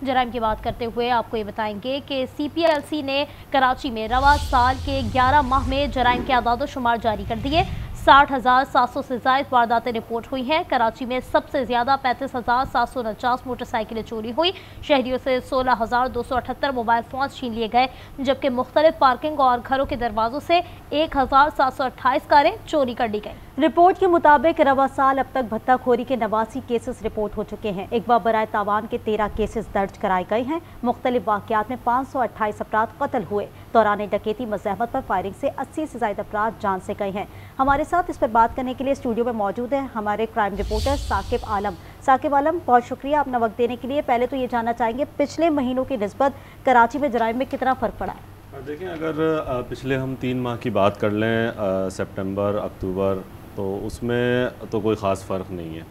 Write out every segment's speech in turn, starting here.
جرائم کی بات کرتے ہوئے آپ کو یہ بتائیں گے کہ CPLC نے کراچی میں رواں سال کے 11 ماہ میں جرائم کے اعداد و شمار جاری کر دیے۔ 60,700 سے زائد وارداتیں رپورٹ ہوئی ہیں۔ کراچی میں سب سے زیادہ 35,749 موٹر سائیکلیں چوری ہوئی۔ شہریوں سے 16,278 موبائل فونز چھین لیے گئے، جبکہ مختلف پارکنگ اور گھروں کے دروازوں سے 1,728 کاریں چوری کر لی گئیں۔ رپورٹ کے مطابق رواں سال اب تک بھتہ خوری کے 89 کیسز رپورٹ ہو چکے ہیں۔ اغوا برائے تاوان کے 13 کیسز درج کرائے گئے ہیں۔ مختلف واقعات میں 528 افراد قتل ہوئے۔ دوران ڈکیتی مزاحمت پر فائرنگ سے 80 سے زائد افراد جان سے گئے ہیں۔ ہمارے ساتھ اس پر بات کرنے کے لیے اسٹوڈیو میں موجود ہیں ہمارے کرائم رپورٹر ثاقب عالم۔ ثاقب عالم، بہت شکریہ اپنا وقت دینے کے لیے۔ پہلے تو یہ جاننا چاہیں گے پچھلے مہینوں کی نسبت کراچی میں جرائم میں کتنا فرق پڑا ہے؟ دیکھیں، اگر پچھلے ہم 3 ماہ کی بات کر لیں، سپٹمبر، اکتوبر، تو اس میں تو کوئی خاص فرق نہیں ہے،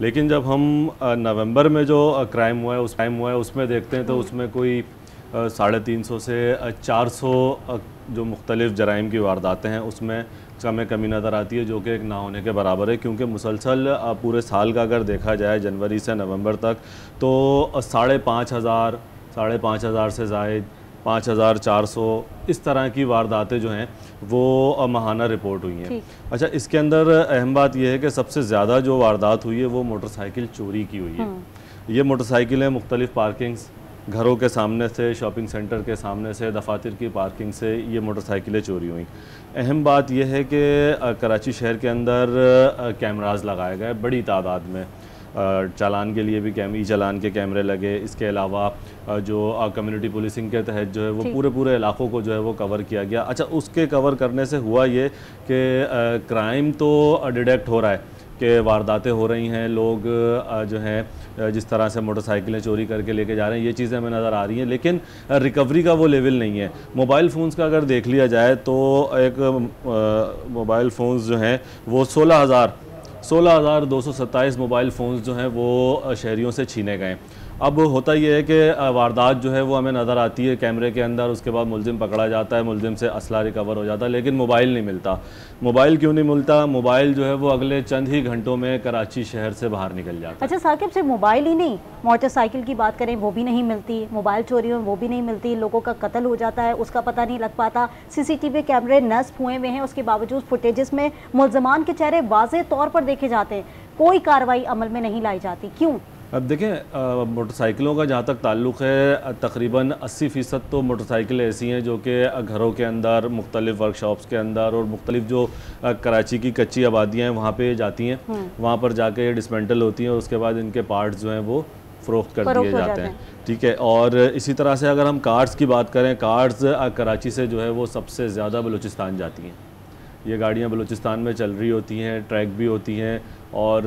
لیکن جب ہم نومبر میں جو کرائم ہوا ہے اس میں دیکھتے ہیں تو اس میں کوئی 350 سے 400 جو مختلف جرائم کی وارداتیں ہیں اس میں کمی نظر آتی ہے، جو کہ ایک نہ ہونے کے برابر ہے، کیونکہ مسلسل پورے سال کا اگر دیکھا جائے جنوری سے نومبر تک تو 5,500 سے زائد 5,400 اس طرح کی وارداتیں جو ہیں وہ ماہانہ رپورٹ ہوئی ہیں۔ اچھا، اس کے اندر اہم بات یہ ہے کہ سب سے زیادہ جو واردات ہوئی ہے وہ موٹر سائیکل چوری کی ہوئی ہے۔ یہ موٹر سائیکلیں مختلف پارکنگز، گھروں کے سامنے سے، شاپنگ سینٹر کے سامنے سے، دفاتر کی پارکنگ سے یہ موٹر سائیکلیں چوری ہوئیں۔ اہم بات یہ ہے کہ کراچی شہر کے اندر کیمراز لگائے گئے بڑی تعداد میں، چالان کے لیے بھی چالان کے کیمرے لگے۔ اس کے علاوہ جو کمیونٹی پولیسنگ کے تحت جو ہے وہ پورے علاقوں کو جو ہے وہ کور کیا گیا۔ اچھا، اس کے کور کرنے سے ہوا یہ کہ کرائم تو ڈیٹیکٹ ہو رہا ہے کہ وارداتیں ہو رہی ہیں، لوگ جو ہیں جس طرح سے موٹر سائیکلیں چوری کر کے لے کے جا رہے ہیں، یہ چیزیں ہمیں نظر آ رہی ہیں، لیکن ریکوری کا وہ لیول نہیں ہے۔ موبائل فونز کا اگر دیکھ لیا جائے تو ایک موبائل فونز جو ہیں وہ 16,227 موبائل فونز جو ہیں وہ شہریوں سے چھینے گئے۔ اب ہوتا یہ ہے کہ واردات جو ہے وہ ہمیں نظر آتی ہے کیمرے کے اندر، اس کے بعد ملزم پکڑا جاتا ہے، ملزم سے اسلحہ ریکور ہو جاتا ہے، لیکن موبائل نہیں ملتا۔ موبائل کیوں نہیں ملتا؟ موبائل جو ہے وہ اگلے چند ہی گھنٹوں میں کراچی شہر سے باہر نکل جاتا ہے۔ اچھا ثاقب، صرف موبائل ہی نہیں، موٹر سائیکل کی بات کریں وہ بھی نہیں ملتی، موبائل چوری میں وہ بھی نہیں ملتی، لوگوں کا قتل ہو جاتا ہے اس کا پتہ نہیں لگ پاتا، CCTV کیمرے نصب ہوئے ہیں، اس کے باوجود فوٹیجز میں ملزمان کے چہرے واضح طور پر دیکھے جاتے ہیں، کوئی کارروائی عمل میں نہیں لائی جاتی، کیوں؟ اب دیکھیں، موٹر سائیکلوں کا جہاں تک تعلق ہے، تقریباً 80% تو موٹر سائیکلیں ایسی ہیں جو کہ گھروں کے اندر، مختلف ورک شاپس کے اندر اور مختلف جو کراچی کی کچی آبادیاں ہیں وہاں پہ جاتی ہیں، وہاں پر جا کے ڈسمینٹل ہوتی ہیں اور اس کے بعد ان کے پارٹس جو ہیں وہ فروخت کر دیے جاتے ہیں، ٹھیک ہے۔ اور اسی طرح سے اگر ہم کارز کی بات کریں، کارز کراچی سے جو ہے وہ سب سے زیادہ بلوچستان جاتی ہیں۔ یہ گاڑیاں بلوچستان میں چل رہی ہوتی ہیں، ٹریک بھی ہوتی ہیں، اور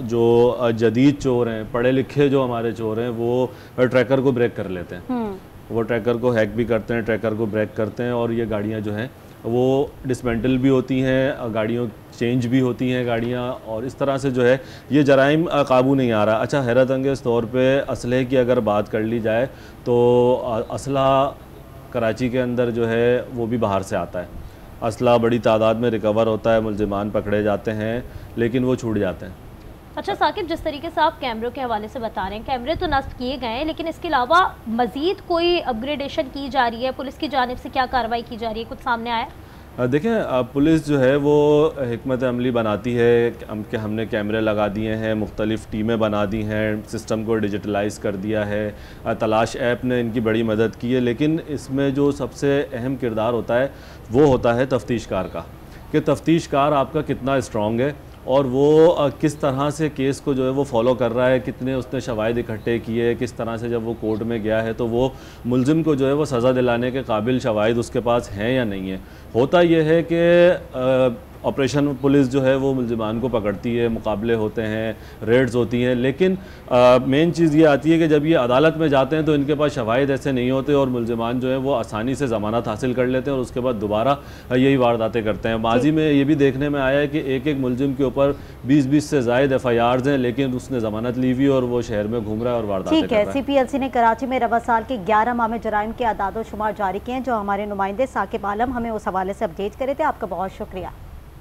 جو جدید چور ہیں، پڑھے لکھے جو ہمارے چور ہیں، وہ ٹریکر کو بریک کر لیتے ہیں، وہ ٹریکر کو ہیک بھی کرتے ہیں، ٹریکر کو بریک کرتے ہیں، اور یہ گاڑیاں جو ہیں وہ ڈسمینٹل بھی ہوتی ہیں، گاڑیوں چینج بھی ہوتی ہیں گاڑیاں، اور اس طرح سے جو ہے یہ جرائم قابو نہیں آ رہا۔ اچھا، حیرت انگیز طور پہ اسلحے کی اگر بات کر لی جائے تو اسلحہ کراچی کے اندر جو ہے وہ بھی باہر سے آتا ہے، اسلحہ بڑی تعداد میں ریکور ہوتا ہے، ملزمان پکڑے جاتے ہیں، لیکن وہ چھوٹ جاتے ہیں۔ اچھا ثاقب، جس طریقے سے آپ کیمروں کے حوالے سے بتا رہے ہیں، کیمرے تو نصب کیے گئے ہیں، لیکن اس کے علاوہ مزید کوئی اپ گریڈیشن کی جا رہی ہے؟ پولیس کی جانب سے کیا کارروائی کی جا رہی ہے؟ کچھ سامنے آیا؟ دیکھیں، پولیس جو ہے وہ حکمت عملی بناتی ہے کہ ہم نے کیمرے لگا دیے ہیں، مختلف ٹیمیں بنا دی ہیں، سسٹم کو ڈیجیٹلائز کر دیا ہے، تلاش ایپ نے ان کی بڑی مدد کی ہے، لیکن اس میں جو سب سے اہم کردار ہوتا ہے وہ ہوتا ہے تفتیش کار کا، کہ تفتیش کار آپ کا کتنا اسٹرانگ ہے اور وہ کس طرح سے کیس کو جو ہے وہ فالو کر رہا ہے، کتنے اس نے شواہد اکٹھے کیے، کس طرح سے جب وہ کورٹ میں گیا ہے تو وہ ملزم کو جو ہے وہ سزا دلانے کے قابل شواہد اس کے پاس ہیں یا نہیں ہیں۔ ہوتا یہ ہے کہ آپریشن پولیس جو ہے وہ ملزمان کو پکڑتی ہے، مقابلے ہوتے ہیں، ریڈز ہوتی ہیں، لیکن مین چیز یہ آتی ہے کہ جب یہ عدالت میں جاتے ہیں تو ان کے پاس شواہد ایسے نہیں ہوتے اور ملزمان جو ہیں وہ آسانی سے ضمانت حاصل کر لیتے ہیں اور اس کے بعد دوبارہ یہی وارداتیں کرتے ہیں۔ ماضی میں یہ بھی دیکھنے میں آیا ہے کہ ایک ملزم کے اوپر 20 سے زائد FIRs ہیں، لیکن اس نے ضمانت لی ہوئی اور وہ شہر میں گھوم رہا ہے اور وارداتیں کر رہا ہے۔ ٹھیک ہے، CPLC نے کراچی میں رواں سال کے 11 ماہ میں جرائم کے اعداد و شمار جاری کیے ہیں، جو ہمارے نمائندے ثاقب عالم ہمیں اس حوالے سے اپڈیٹ کرے تھے۔ آپ کا بہت شکریہ۔